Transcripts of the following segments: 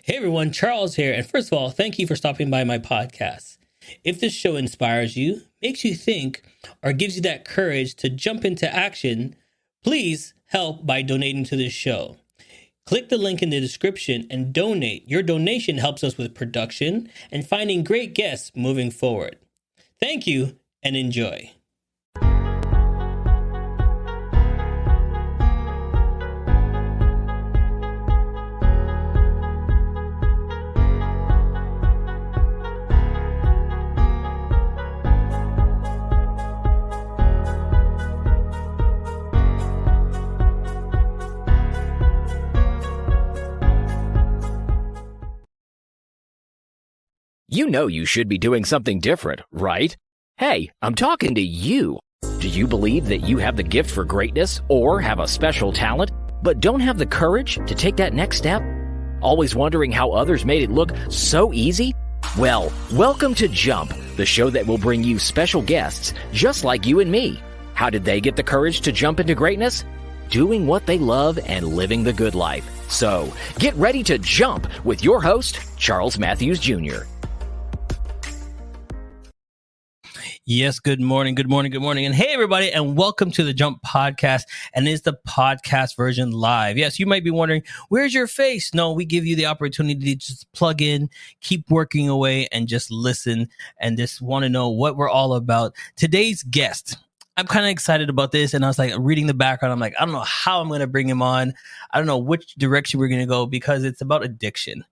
Hey everyone, Charles here. And first of all, thank you for stopping by my podcast. If this show inspires you, makes you think, or gives you that courage to jump into action, please help by donating to this show. Click the link in the description and donate. Your donation helps us with production and finding great guests moving forward. Thank you and enjoy. You know you should be doing something different, right? Hey, I'm talking to you. Do you believe that you have the gift for greatness or have a special talent, but don't have the courage to take that next step? Always wondering how others made it look so easy? Well, welcome to Jump, the show that will bring you special guests just like you and me. How did they get the courage to jump into greatness? Doing what they love and living the good life. So, get ready to jump with your host, Charles Matthews Jr. Yes, good morning. And hey, everybody, and welcome to the Jump Podcast. And it's the podcast version live. Yes, you might be wondering, where's your face? No, we give you the opportunity to just plug in, keep working away, and just listen and just want to know what we're all about. Today's guest, I'm kind of excited about this. And I was like reading the background. I'm like, I don't know how I'm going to bring him on. I don't know which direction we're going to go because it's about addiction.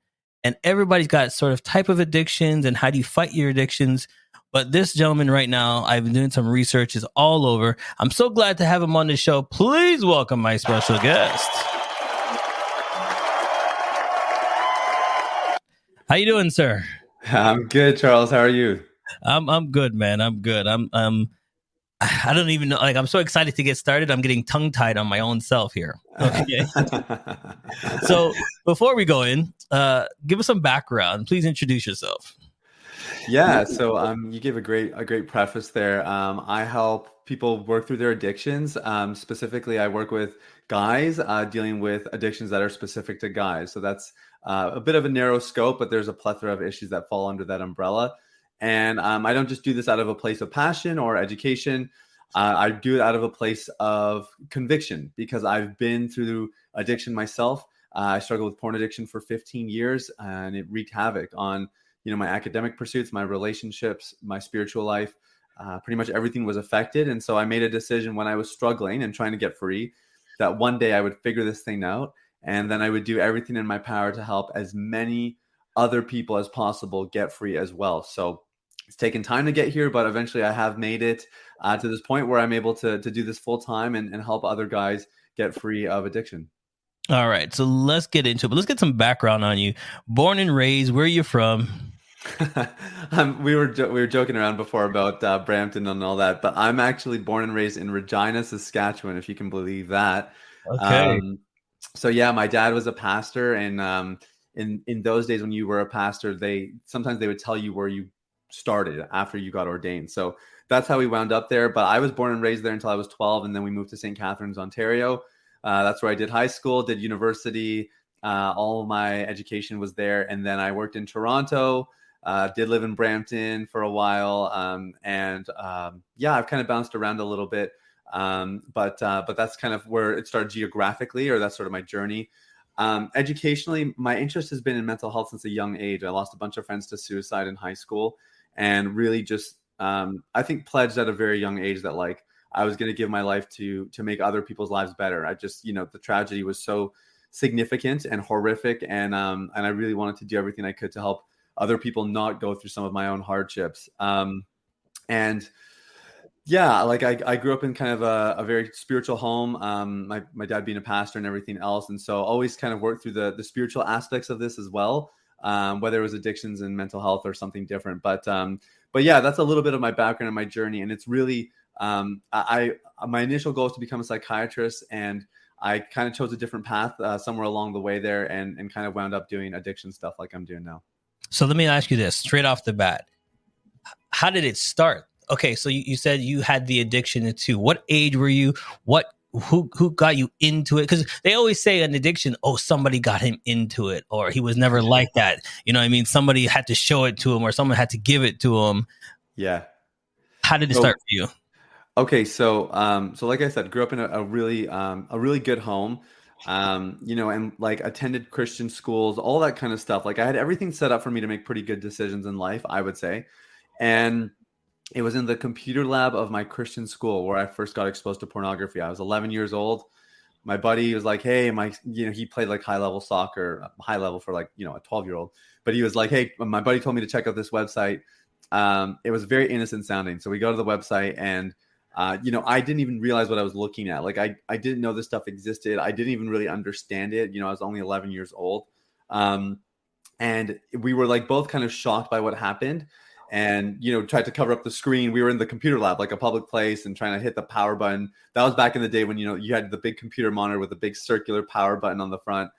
And everybody's got sort of type of addictions and how do you fight your addictions. But this gentleman right now, I've been doing some research, is all over. I'm so glad to have him on the show. Please welcome my special guest. How you doing, sir? I'm good, Charles. How are you? I'm good, man. I'm good. I don't even know. Like, I'm so excited to get started. I'm getting tongue-tied on my own self here. Okay. So before we go in, give us some background. Please introduce yourself. Yeah, so you gave a great preface there. I help people work through their addictions. Specifically, I work with guys dealing with addictions that are specific to guys. So that's a bit of a narrow scope, but there's a plethora of issues that fall under that umbrella. And I don't just do this out of a place of passion or education. I do it out of a place of conviction because I've been through addiction myself. I struggled with porn addiction for 15 years, and it wreaked havoc on my academic pursuits, my relationships, my spiritual life. Pretty much everything was affected. And so I made a decision when I was struggling and trying to get free that one day I would figure this thing out. And then I would do everything in my power to help as many other people as possible get free as well. So it's taken time to get here, but eventually I have made it to this point where I'm able to do this full time and help other guys get free of addiction. All right. So let's get into it. But let's get some background on you. Born and raised, where are you from? We were joking around before about Brampton and all that, but I'm actually born and raised in Regina, Saskatchewan, if you can believe that. Okay. So yeah, my dad was a pastor, and in those days when you were a pastor, sometimes they would tell you where you started after you got ordained. So that's how we wound up there. But I was born and raised there until I was 12, and then we moved to St. Catharines, Ontario. That's where I did high school, did university. All of my education was there, and then I worked in Toronto. Did live in Brampton for a while, yeah, I've kind of bounced around a little bit, but that's kind of where it started geographically, or that's sort of my journey. Educationally, my interest has been in mental health since a young age. I lost a bunch of friends to suicide in high school, and really just I think pledged at a very young age that like I was going to give my life to make other people's lives better. I just the tragedy was so significant and horrific, and I really wanted to do everything I could to help other people not go through some of my own hardships. And yeah, like I grew up in kind of a very spiritual home, my dad being a pastor and everything else. And so always kind of worked through the spiritual aspects of this as well, whether it was addictions and mental health or something different. But yeah, that's a little bit of my background and my journey. And it's really, my initial goal is to become a psychiatrist, and I kind of chose a different path somewhere along the way there, and kind of wound up doing addiction stuff like I'm doing now. So let me ask you this straight off the bat. How did it start? Okay, so you said you had the addiction to what age were you? who got you into it? Because they always say an addiction, oh, somebody got him into it, or he was never like that. You know what I mean? Somebody had to show it to him, or someone had to give it to him. Yeah. How did it So start for you? okay, so like I said, grew up in a really good home, and like attended Christian schools, all that kind of stuff. Like I had everything set up for me to make pretty good decisions in life, I would say. And it was in the computer lab of my Christian school where I first got exposed to pornography. I was 11 years old. My buddy was like, "Hey, he played like high level soccer, high level for like, a 12-year-old. But he was like, "Hey, my buddy told me to check out this website." It was very innocent sounding. So we go to the website and I didn't even realize what I was looking at. Like I didn't know this stuff existed. I didn't even really understand it. I was only 11 years old. And we were like both kind of shocked by what happened and, tried to cover up the screen. We were in the computer lab, like a public place, and trying to hit the power button. That was back in the day when, you had the big computer monitor with the big circular power button on the front.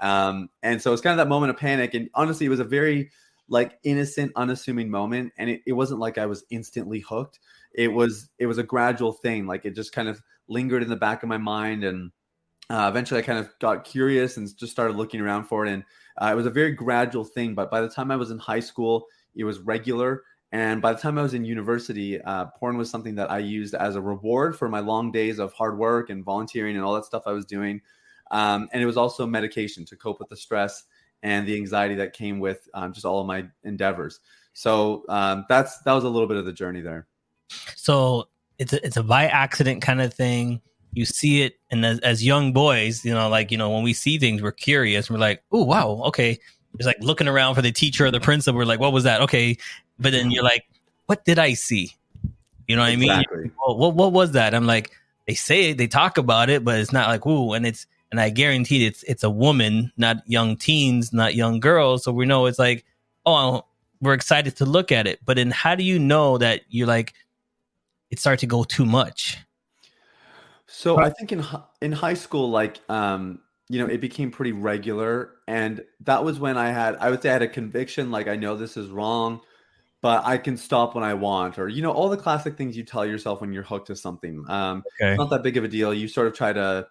And so it's kind of that moment of panic. And honestly, it was a very like innocent, unassuming moment. And it wasn't like I was instantly hooked. It was a gradual thing. Like it just kind of lingered in the back of my mind. And eventually I kind of got curious and just started looking around for it. And it was a very gradual thing. But by the time I was in high school, it was regular. And by the time I was in university, porn was something that I used as a reward for my long days of hard work and volunteering and all that stuff I was doing. And it was also medication to cope with the stress and the anxiety that came with just all of my endeavors. So that was a little bit of the journey there. So it's a by accident kind of thing. You see it, and as young boys, when we see things, we're curious. We're like, oh wow, okay. It's like looking around for the teacher or the principal. We're like, what was that? Okay, but then you're like, what did I see? You know what Exactly. I mean? What was that? I'm like, they say it, they talk about it, but it's not like ooh, and I guarantee it's a woman, not young teens, not young girls. So we know it's like, oh, we're excited to look at it. But then how do you know that you're like, it started to go too much? So I think in high school, like, it became pretty regular. And that was when I would say I had a conviction, like, I know this is wrong, but I can stop when I want, or, all the classic things you tell yourself when you're hooked to something. Okay. It's not that big of a deal. You sort of try to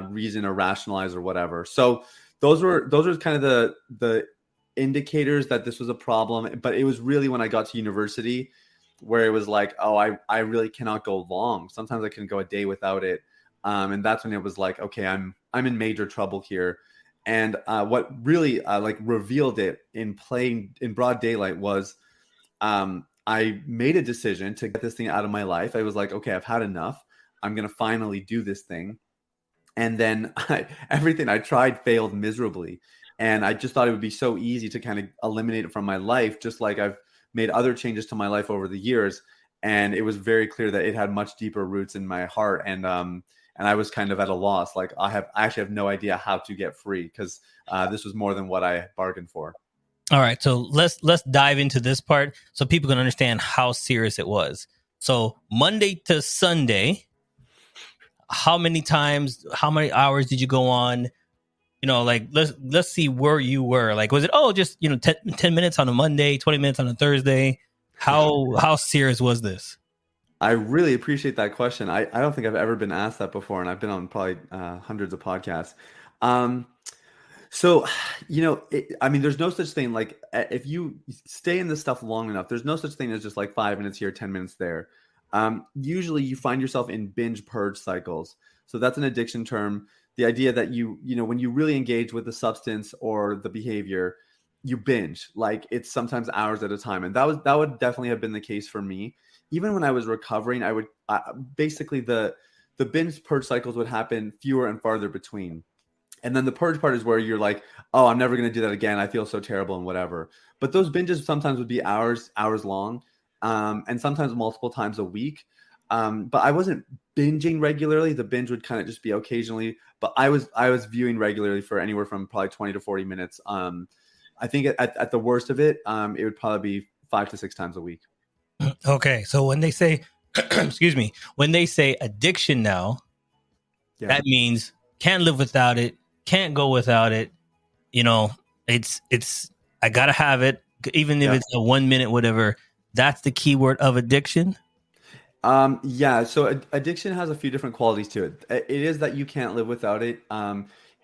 reason or rationalize or whatever. So those were kind of the indicators that this was a problem. But it was really when I got to university where it was like, oh, I really cannot go long. Sometimes I can go a day without it. And that's when it was like, okay, I'm in major trouble here. And what really like revealed it in broad daylight was I made a decision to get this thing out of my life. I was like, okay, I've had enough. I'm going to finally do this thing. And then everything I tried failed miserably. And I just thought it would be so easy to kind of eliminate it from my life, just like I've made other changes to my life over the years. And it was very clear that it had much deeper roots in my heart. And I was kind of at a loss. Like I actually have no idea how to get free because this was more than what I bargained for. All right. So let's dive into this part so people can understand how serious it was. So Monday to Sunday, how many times, how many hours did you go on? Like let's see where you were. Like, was it, just, 10 minutes on a Monday, 20 minutes on a Thursday? How serious was this? I really appreciate that question. I don't think I've ever been asked that before, and I've been on probably hundreds of podcasts. So, there's no such thing like if you stay in this stuff long enough, there's no such thing as just like 5 minutes here, 10 minutes there. Usually you find yourself in binge purge cycles. So that's an addiction term. The idea that when you really engage with the substance or the behavior, you binge, like it's sometimes hours at a time. And that would definitely have been the case for me. Even when I was recovering, I would basically the binge purge cycles would happen fewer and farther between. And then the purge part is where you're like, oh, I'm never going to do that again. I feel so terrible and whatever. But those binges sometimes would be hours long, and sometimes multiple times a week. But I wasn't binging regularly. The binge would kind of just be occasionally, but I was viewing regularly for anywhere from probably 20 to 40 minutes. I think at the worst of it, it would probably be 5 to 6 times a week. Okay. So when they say, excuse me, when they say addiction now, that means can't live without it, can't go without it. It's I gotta have it, even if it's a 1 minute, whatever. That's the key word of addiction. Yeah, so addiction has a few different qualities to it. It is that you can't live without it.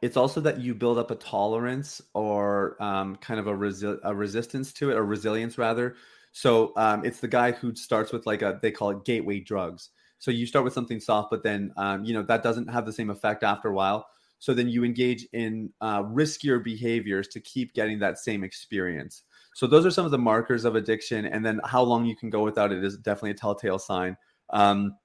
It's also that you build up a tolerance or kind of a resistance to it, or resilience rather. So it's the guy who starts with like they call it gateway drugs. So you start with something soft, but then that doesn't have the same effect after a while. So then you engage in riskier behaviors to keep getting that same experience. So those are some of the markers of addiction, and then how long you can go without it is definitely a telltale sign. um,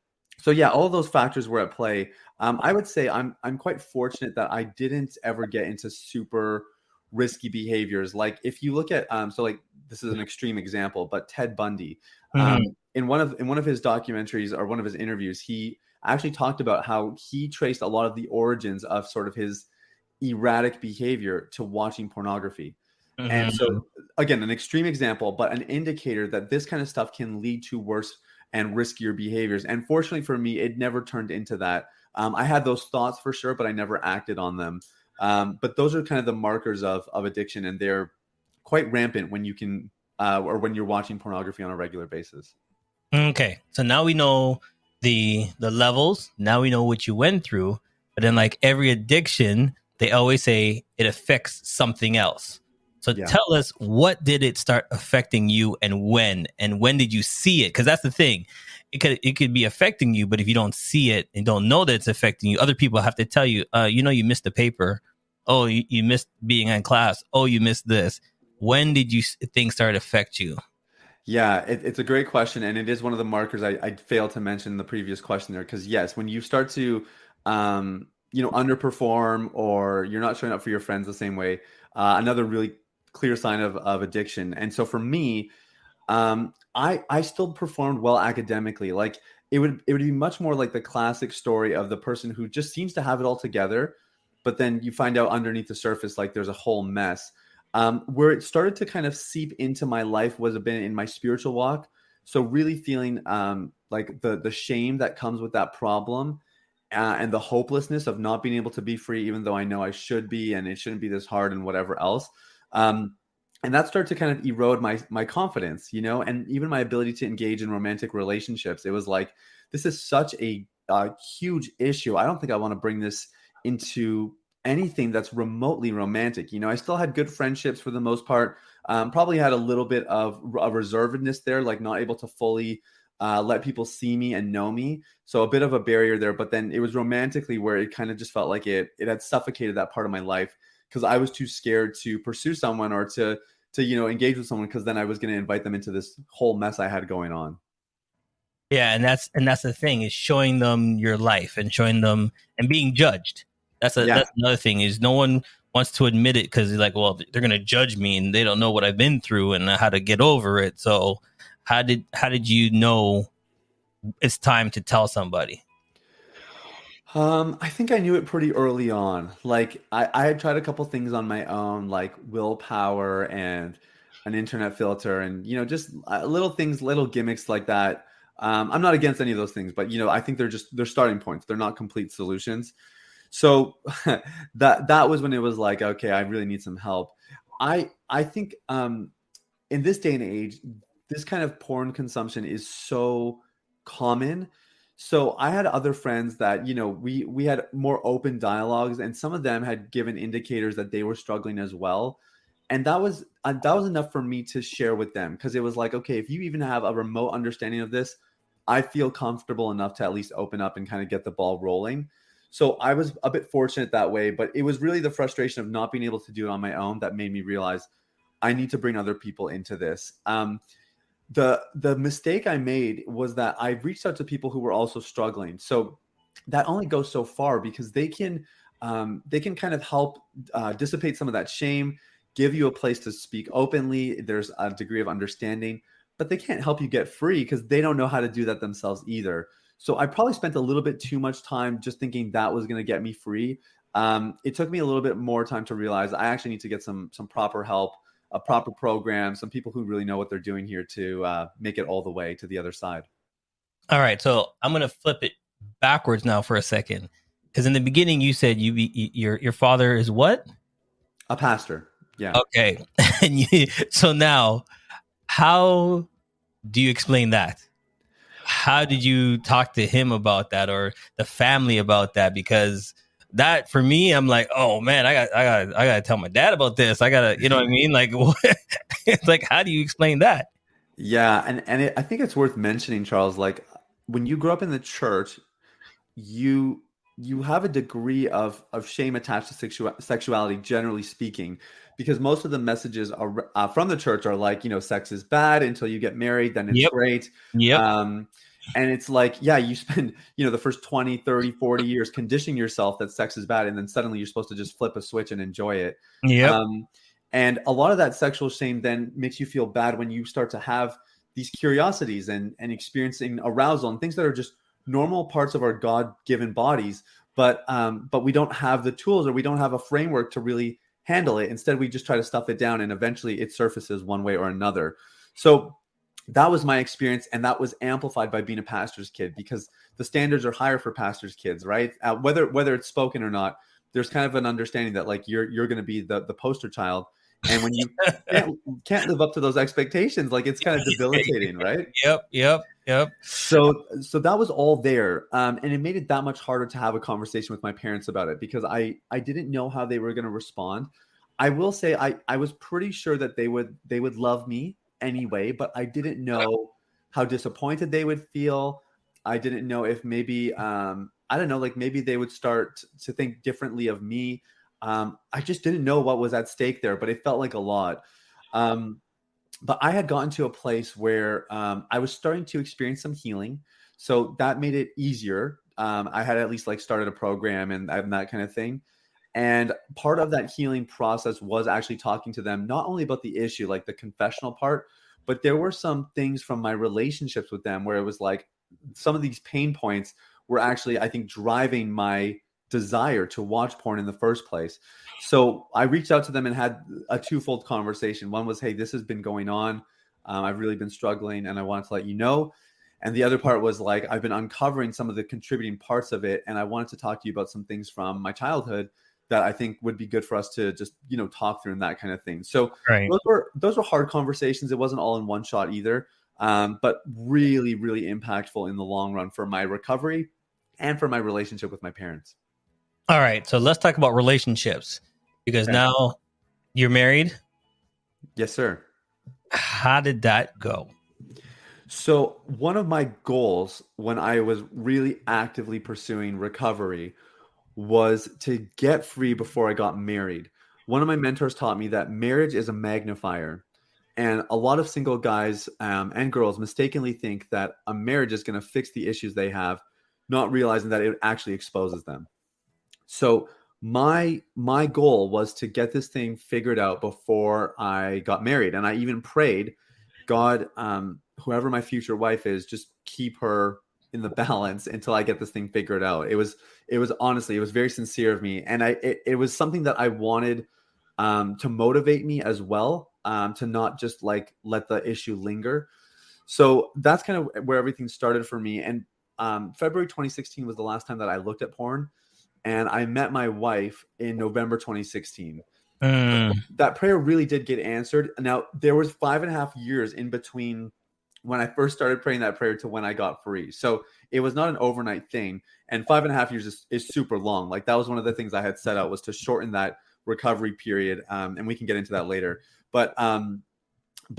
so yeah, all of those factors were at play. I would say I'm quite fortunate that I didn't ever get into super risky behaviors. Like if you look at so like this is an extreme example, but Ted Bundy, Mhm. in one of his documentaries or one of his interviews, he actually talked about how he traced a lot of the origins of sort of his erratic behavior to watching pornography. And Mhm. so, again, an extreme example, but an indicator that this kind of stuff can lead to worse and riskier behaviors. And fortunately for me, it never turned into that. I had those thoughts for sure, but I never acted on them. But those are kind of the markers of addiction, and they're quite rampant when you can or when you're watching pornography on a regular basis. Okay, so now we know the levels. Now we know what you went through. But then, like every addiction, they always say it affects something else. So Yeah. tell us, what did it start affecting you, and when did you see it? Because that's the thing. It could be affecting you, but if you don't see it and don't know that it's affecting you, other people have to tell you, you missed the paper. Oh, you missed being in class. Oh, you missed this. When did things start to affect you? Yeah, it's a great question, and it is one of the markers I failed to mention in the previous question there. Because yes, when you start to, underperform, or you're not showing up for your friends the same way, another really clear sign of addiction. And so for me, I still performed well academically. Like it would be much more like the classic story of the person who just seems to have it all together, but then you find out underneath the surface like there's a whole mess. Where it started to kind of seep into my life was a bit in my spiritual walk. So really feeling like the shame that comes with that problem, and the hopelessness of not being able to be free, even though I know I should be, and it shouldn't be this hard, and whatever else. Um, and that started to kind of erode my confidence, and even my ability to engage in romantic relationships. It was like, this is such a huge issue. I don't think I want to bring this into anything that's remotely romantic. I still had good friendships for the most part. Probably had a little bit of a reservedness there, like not able to fully let people see me and know me. So a bit of a barrier there. But then it was romantically where it kind of just felt like it had suffocated that part of my life, because I was too scared to pursue someone, or to engage with someone, because then I was going to invite them into this whole mess I had going on. Yeah, and that's the thing, is showing them your life and showing them and being judged. That's Yeah. another thing, is no one wants to admit it, because they're like, well, they're gonna judge me and they don't know what I've been through and how to get over it. So how did you know it's time to tell somebody? I think I knew it pretty early on. Like I had tried a couple things on my own, like willpower and an internet filter, and just little things, little gimmicks like that. I'm not against any of those things, but I think they're starting points. They're not complete solutions. So that was when it was like, okay, I really need some help. I think in this day and age, this kind of porn consumption is so common. So I had other friends that, we had more open dialogues, and some of them had given indicators that they were struggling as well. And that was enough for me to share with them, because it was like, okay, if you even have a remote understanding of this, I feel comfortable enough to at least open up and kind of get the ball rolling. So I was a bit fortunate that way, but it was really the frustration of not being able to do it on my own that made me realize I need to bring other people into this. The mistake I made was that I reached out to people who were also struggling. So that only goes so far, because they can kind of help dissipate some of that shame, give you a place to speak openly. There's a degree of understanding, but they can't help you get free, because they don't know how to do that themselves either. So I probably spent a little bit too much time just thinking that was going to get me free. It took me a little bit more time to realize I actually need to get some proper help, a proper program, some people who really know what they're doing here to make it all the way to the other side. All right, so I'm gonna flip it backwards now for a second, because in the beginning you said your father is what? A pastor. Yeah. Okay, so now how do you explain that? how did you talk to him about that, or the family about that? Because that, for me, I'm like, oh man, I gotta tell my dad about this. I gotta, you know what I mean? Like, it's like, how do you explain that? Yeah, I think it's worth mentioning, Charles. Like when you grow up in the church, you you have a degree of shame attached to sexuality, generally speaking, because most of the messages are from the church are like, sex is bad until you get married, then it's Yep. great. Yep. Um, and it's like, yeah, you spend, the first 20, 30, 40 years conditioning yourself that sex is bad, and then suddenly you're supposed to just flip a switch and enjoy it. Yep. Um, and a lot of that sexual shame then makes you feel bad when you start to have these curiosities and experiencing arousal and things that are just normal parts of our God-given bodies, but we don't have the tools, or we don't have a framework to really handle it. Instead, we just try to stuff it down, and eventually it surfaces one way or another. So that was my experience, and that was amplified by being a pastor's kid, because the standards are higher for pastors' kids, right? Whether it's spoken or not, there's kind of an understanding that like you're going to be the poster child, and when you can't live up to those expectations, like it's kind of debilitating, right? Yep. Yep. Yep. So that was all there, and it made it that much harder to have a conversation with my parents about it, because I didn't know how they were going to respond. I will say I was pretty sure that they would love me anyway, but I didn't know how disappointed they would feel. I didn't know if maybe I don't know, like maybe they would start to think differently of me. I just didn't know what was at stake there, but it felt like a lot. Um, but I had gotten to a place where I was starting to experience some healing, so that made it easier. I had at least like started a program and that kind of thing. And part of that healing process was actually talking to them, not only about the issue, like the confessional part, but there were some things from my relationships with them where it was like some of these pain points were actually, I think, driving my desire to watch porn in the first place. So I reached out to them and had a twofold conversation. One was, hey, this has been going on. I've really been struggling, and I wanted to let you know. And the other part was like, I've been uncovering some of the contributing parts of it, and I wanted to talk to you about some things from my childhood that I think would be good for us to just, talk through and that kind of thing. So Right. those were hard conversations. It wasn't all in one shot either, but really, really impactful in the long run for my recovery and for my relationship with my parents. All right. So let's talk about relationships, because Okay. now you're married. Yes, sir. How did that go? So one of my goals when I was really actively pursuing recovery was to get free before I got married. One of my mentors taught me that marriage is a magnifier. And a lot of single guys and girls mistakenly think that a marriage is going to fix the issues they have, not realizing that it actually exposes them. So my goal was to get this thing figured out before I got married. And I even prayed, God, whoever my future wife is, just keep her in the balance until I get this thing figured out. It was honestly, it was very sincere of me. And it was something that I wanted to motivate me as well, to not just like let the issue linger. So that's kind of where everything started for me. And February 2016 was the last time that I looked at porn. And I met my wife in November 2016. That prayer really did get answered. Now, there was 5.5 years in between when I first started praying that prayer to when I got free. So it was not an overnight thing. And 5.5 years is super long. Like that was one of the things I had set out, was to shorten that recovery period. And we can get into that later. But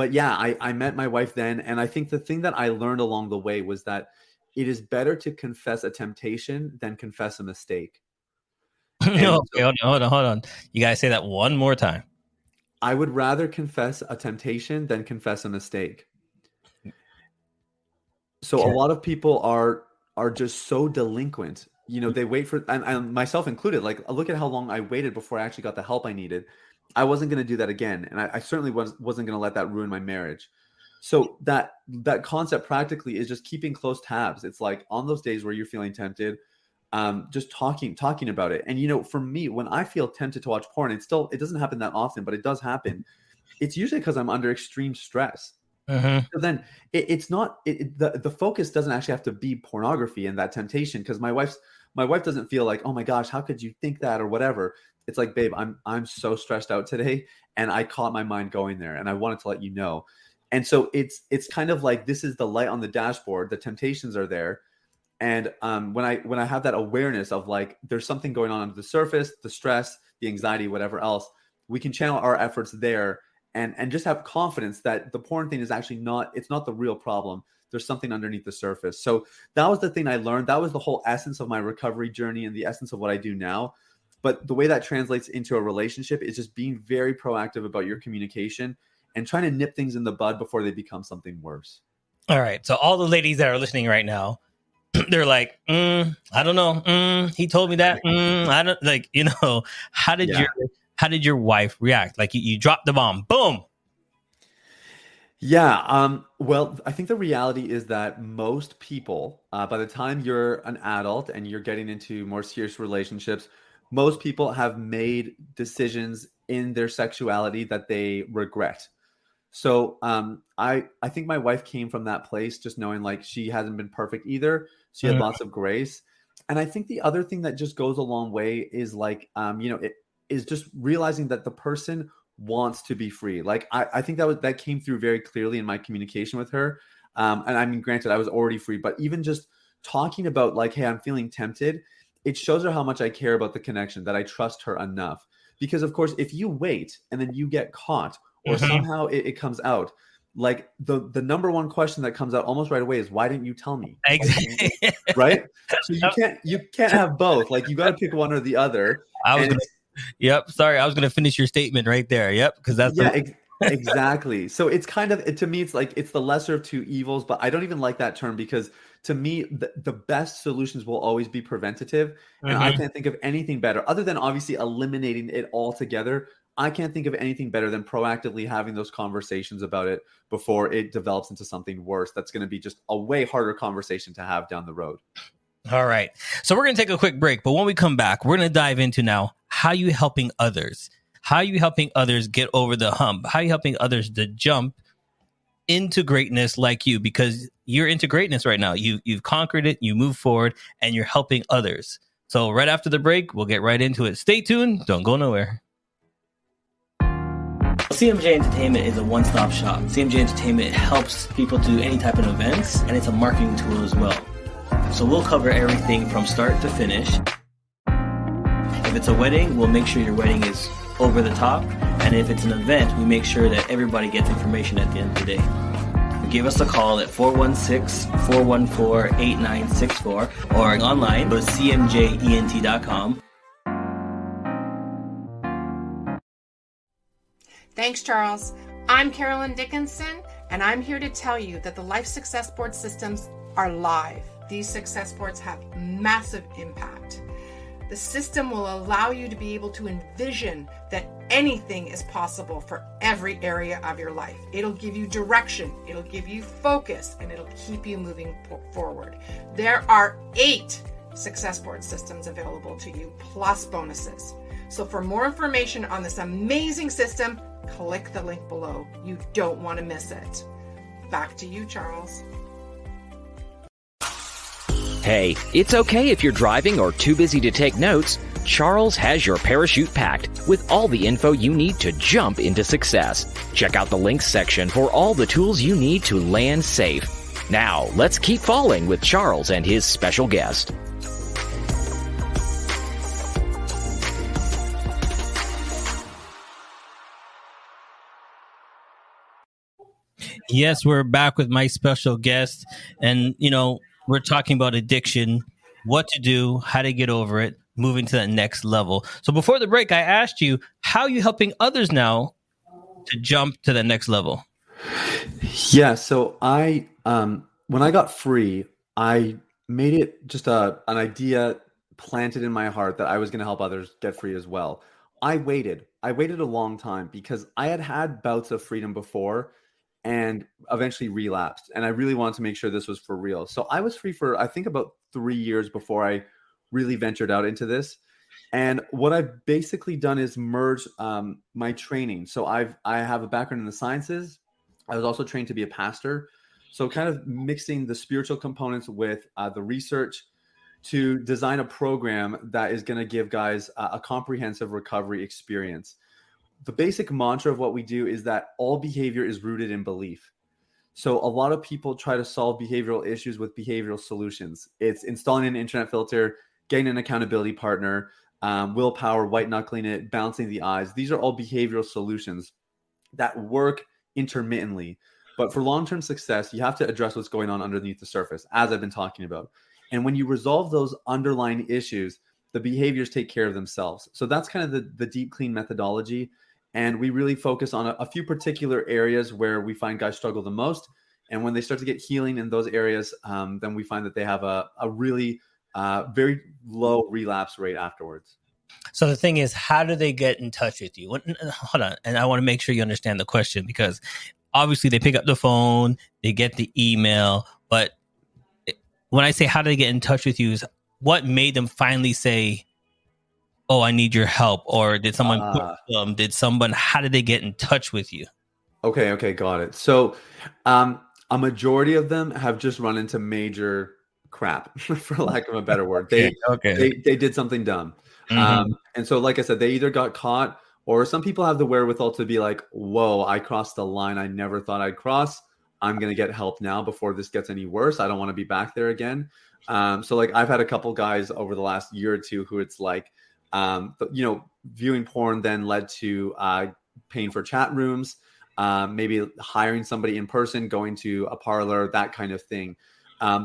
yeah, I met my wife then. And I think the thing that I learned along the way was that it is better to confess a temptation than confess a mistake. And Okay, hold on. You guys say that one more time. I would rather confess a temptation than confess a mistake. So a Okay. lot of people are just so delinquent. They wait for, and myself included, like look at how long I waited before I actually got the help I needed. I wasn't going to do that again. And I certainly wasn't going to let that ruin my marriage. So that concept practically is just keeping close tabs. It's like on those days where you're feeling tempted, just talking about it. And for me, when I feel tempted to watch porn, it doesn't happen that often, but it does happen. It's usually because I'm under extreme stress. Mm-hmm. So then it's not the focus doesn't actually have to be pornography and that temptation, because my wife doesn't feel like, oh my gosh, how could you think that or whatever. It's like, babe, I'm so stressed out today, and I caught my mind going there, and I wanted to let you know. And so it's kind of like, this is the light on the dashboard. The temptations are there. And when I have that awareness of like, there's something going on under the surface, the stress, the anxiety, whatever else, we can channel our efforts there and just have confidence that the porn thing is actually it's not the real problem. There's something underneath the surface. So that was the thing I learned. That was the whole essence of my recovery journey and the essence of what I do now. But the way that translates into a relationship is just being very proactive about your communication and trying to nip things in the bud before they become something worse. All right. So all the ladies that are listening right now, they're like, I don't know. He told me that. I don't like, how did your wife react? Like you dropped the bomb. Boom. Yeah. Well, I think the reality is that most people, by the time you're an adult and you're getting into more serious relationships, most people have made decisions in their sexuality that they regret. So I think my wife came from that place, just knowing like she hasn't been perfect either. She had lots of grace. And I think the other thing that just goes a long way is like, it is just realizing that the person wants to be free. Like I think that came through very clearly in my communication with her. And I mean, granted, I was already free, but even just talking about like, hey, I'm feeling tempted, it shows her how much I care about the connection, that I trust her enough. Because of course, if you wait and then you get caught or somehow it comes out, like the number one question that comes out almost right away is, why didn't you tell me? Exactly. Right? So you can't have both. Like you got to pick one or the other. Yep. Sorry, I was gonna finish your statement right there. Yep, because that's exactly. So it's kind of, to me, it's like it's the lesser of two evils, but I don't even like that term because to me, the best solutions will always be preventative. And I can't think of anything better other than obviously eliminating it altogether. I can't think of anything better than proactively having those conversations about it before it develops into something worse. That's going to be just a way harder conversation to have down the road. All right. So we're going to take a quick break, but when we come back, we're going to dive into now how you helping others. How are you helping others get over the hump? How are you helping others to jump into greatness like you? Because you're into greatness right now. You've conquered it, you move forward, and you're helping others. So right after the break, we'll get right into it. Stay tuned. Don't go nowhere. CMJ Entertainment is a one-stop shop. CMJ Entertainment helps people do any type of events, and it's a marketing tool as well. So we'll cover everything from start to finish. If it's a wedding, we'll make sure your wedding is over the top. And if it's an event, we make sure that everybody gets information at the end of the day. Give us a call at 416-414-8964 or online, go to cmjent.com. Thanks, Charles. I'm Carolyn Dickinson, and I'm here to tell you that the Life Success Board systems are live. These success boards have massive impact. The system will allow you to be able to envision that anything is possible for every area of your life. It'll give you direction, it'll give you focus, and it'll keep you moving forward. There are 8 success board systems available to you, plus bonuses. So for more information on this amazing system, click the link below. You don't want to miss it. Back to you, Charles. Hey, it's okay if you're driving or too busy to take notes. Charles has your parachute packed with all the info you need to jump into success. Check out the links section for all the tools you need to land safe. Now, let's keep falling with Charles and his special guest. Yes, we're back with my special guest. And, we're talking about addiction, what to do, how to get over it, moving to that next level. So before the break, I asked you, how are you helping others now to jump to the next level? Yeah. So when I got free, I made it just an idea planted in my heart that I was going to help others get free as well. I waited a long time because I had bouts of freedom before and eventually relapsed. And I really wanted to make sure this was for real. So I was free for, I think, about 3 years before I really ventured out into this. And what I've basically done is merge my training. So I have a background in the sciences. I was also trained to be a pastor. So kind of mixing the spiritual components with the research to design a program that is going to give guys a comprehensive recovery experience. the basic mantra of what we do is that all behavior is rooted in belief. So a lot of people try to solve behavioral issues with behavioral solutions. It's installing an internet filter, getting an accountability partner, willpower, white knuckling it, bouncing the eyes. These are all behavioral solutions that work intermittently. But for long-term success, you have to address what's going on underneath the surface, as I've been talking about. And when you resolve those underlying issues, the behaviors take care of themselves. So that's kind of the deep clean methodology. And we really focus on a few particular areas where we find guys struggle the most. And when they start to get healing in those areas, then we find that they have a really very low relapse rate afterwards. So the thing is, how do they get in touch with you? Hold on. And I want to make sure you understand the question, because obviously they pick up the phone, they get the email. But when I say how do they get in touch with you, is what made them finally say, oh, I need your help? Or did someone how did they get in touch with you? Okay, got it. So a majority of them have just run into major crap, for lack of a better word. They did something dumb. Mm-hmm. And so, like I said, they either got caught, or some people have the wherewithal to be like, whoa, I crossed the line I never thought I'd cross. I'm going to get help now before this gets any worse. I don't want to be back there again. So like I've had a couple guys over the last year or two who it's like, viewing porn then led to paying for chat rooms, maybe hiring somebody in person, going to a parlor, that kind of thing.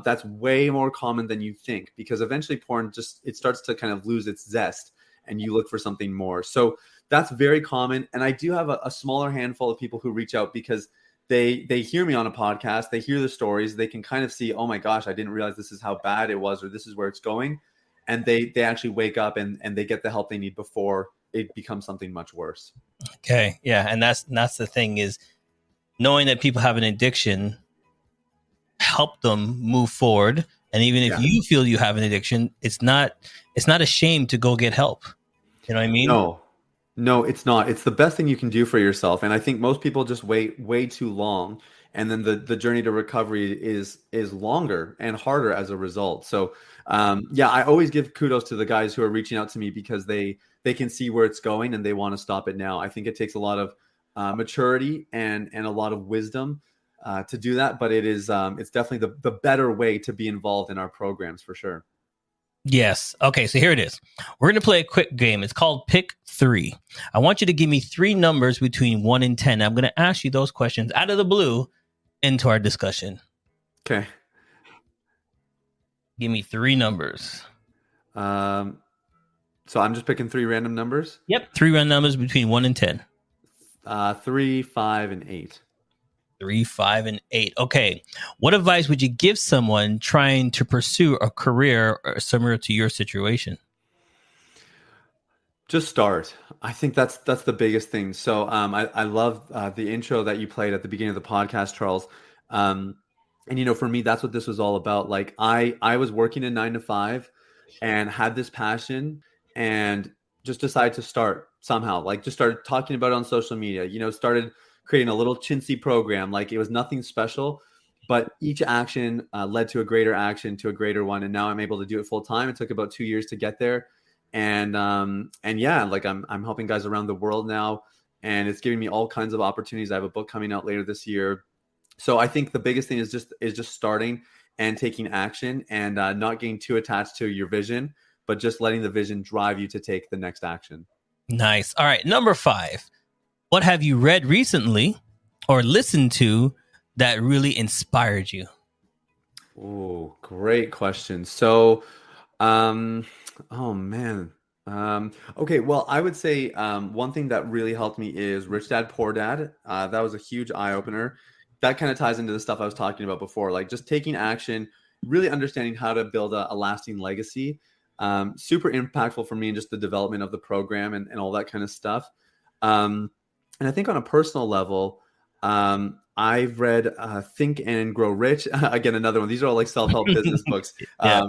That's way more common than you think, because eventually porn it starts to kind of lose its zest and you look for something more. So that's very common. And I do have a smaller handful of people who reach out because they hear me on a podcast, they hear the stories, they can kind of see, oh my gosh, I didn't realize this is how bad it was, or this is where it's going. And they actually wake up and they get the help they need before it becomes something much worse. Okay. Yeah. And that's the thing, is knowing that people have an addiction, help them move forward. And even if you feel you have an addiction, it's not a shame to go get help. You know what I mean? No, it's not. It's the best thing you can do for yourself. And I think most people just wait way too long. And then the journey to recovery is longer and harder as a result. So I always give kudos to the guys who are reaching out to me, because they can see where it's going and they want to stop it now. I think it takes a lot of maturity and a lot of wisdom to do that. But it's definitely the better way to be involved in our programs, for sure. Yes. Okay, so here it is. We're going to play a quick game. It's called Pick 3. I want you to give me 3 numbers between 1 and 10. I'm going to ask you those questions out of the blue into our discussion. Okay. Give me 3 numbers. So I'm just picking 3 random numbers? Yep, 3 random numbers between 1 and 10. 3, 5, and 8. 3, 5, and 8. Okay. What advice would you give someone trying to pursue a career similar to your situation? Just start. I think that's the biggest thing. So I love the intro that you played at the beginning of the podcast, Charles. And for me, that's what this was all about. Like I was working a 9 to 5 and had this passion and just decided to start somehow. Like just started talking about it on social media. Started creating a little chintzy program. Like it was nothing special, but each action led to a greater action, to a greater one. And now I'm able to do it full time. It took about 2 years to get there. And like I'm helping guys around the world now, and it's giving me all kinds of opportunities. I have a book coming out later this year. So I think the biggest thing is just starting and taking action, and not getting too attached to your vision, but just letting the vision drive you to take the next action. Nice. All right. Number 5. What have you read recently or listened to that really inspired you? Oh, great question. So, oh man. Okay. Well, I would say one thing that really helped me is Rich Dad, Poor Dad. That was a huge eye opener. That kind of ties into the stuff I was talking about before, like just taking action, really understanding how to build a lasting legacy. Super impactful for me in just the development of the program and all that kind of stuff. And I think on a personal level, I've read Think and Grow Rich. Again, another one. These are all like self-help business books,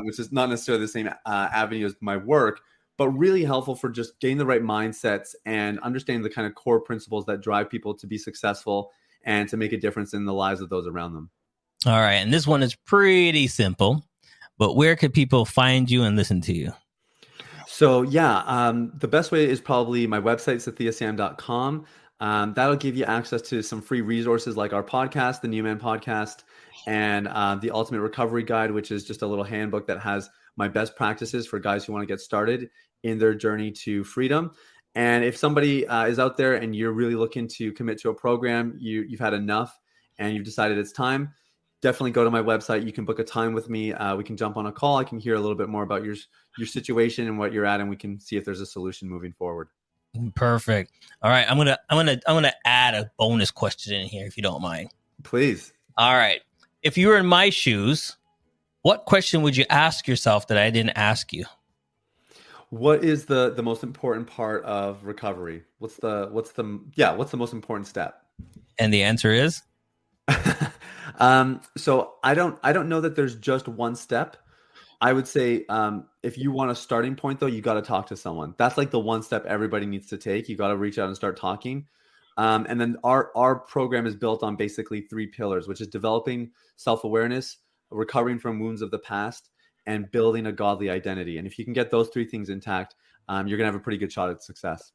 which is not necessarily the same avenue as my work, but really helpful for just getting the right mindsets and understanding the kind of core principles that drive people to be successful and to make a difference in the lives of those around them. All right. And this one is pretty simple, but where could people find you and listen to you? So yeah, the best way is probably my website, sathiyasam.com. That'll give you access to some free resources like our podcast, the New Man podcast, and the Ultimate Recovery Guide, which is just a little handbook that has my best practices for guys who want to get started in their journey to freedom. And if somebody is out there and you're really looking to commit to a program, you've had enough and you've decided it's time, definitely go to my website. You can book a time with me. We can jump on a call. I can hear a little bit more about your situation and what you're at, and we can see if there's a solution moving forward. Perfect. All right, I'm gonna add a bonus question in here if you don't mind. Please. All right. If you were in my shoes, what question would you ask yourself that I didn't ask you? What is the most important part of recovery? What's the most important step? And the answer is so I don't know that there's just one step. I would say if you want a starting point, though, you got to talk to someone. That's like the one step everybody needs to take. You got to reach out and start talking. And then our program is built on basically 3 pillars, which is developing self-awareness, recovering from wounds of the past, and building a godly identity. And if you can get those 3 things intact, you're going to have a pretty good shot at success.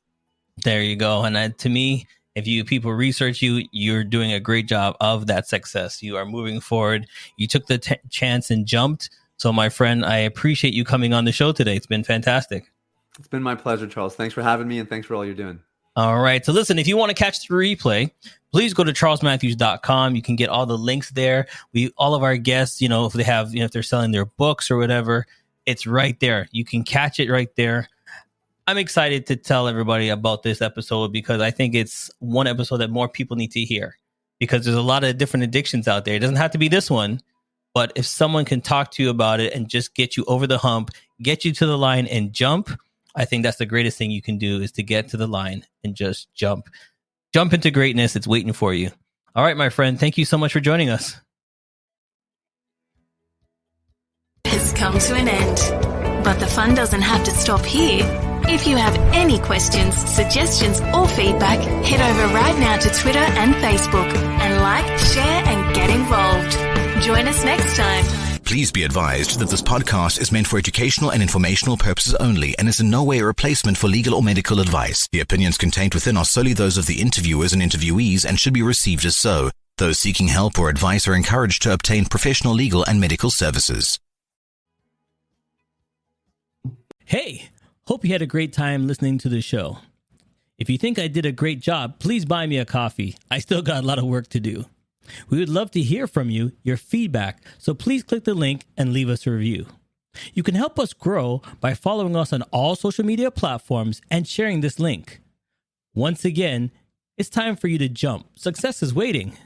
There you go. And to me, if you people research you, you're doing a great job of that success. You are moving forward. You took the chance and jumped. So, my friend, I appreciate you coming on the show today. It's been fantastic. It's been my pleasure, Charles. Thanks for having me, and thanks for all you're doing. All right. So, listen, if you want to catch the replay, please go to charlesmatthews.com. You can get all the links there. All of our guests, if they have, if they're selling their books or whatever, it's right there. You can catch it right there. I'm excited to tell everybody about this episode because I think it's one episode that more people need to hear because there's a lot of different addictions out there. It doesn't have to be this one, but if someone can talk to you about it and just get you over the hump, get you to the line and jump, I think that's the greatest thing you can do is to get to the line and just jump. Jump into greatness. It's waiting for you. All right, my friend. Thank you so much for joining us. Has come to an end, but the fun doesn't have to stop here. If you have any questions, suggestions, or feedback, head over right now to Twitter and Facebook and like, share, and get involved. Join us next time. Please be advised that this podcast is meant for educational and informational purposes only and is in no way a replacement for legal or medical advice. The opinions contained within are solely those of the interviewers and interviewees and should be received as so. Those seeking help or advice are encouraged to obtain professional legal and medical services. Hey, hope you had a great time listening to the show. If you think I did a great job, please buy me a coffee. I still got a lot of work to do. We would love to hear from you, your feedback, so please click the link and leave us a review. You can help us grow by following us on all social media platforms and sharing this link. Once again, it's time for you to jump. Success is waiting.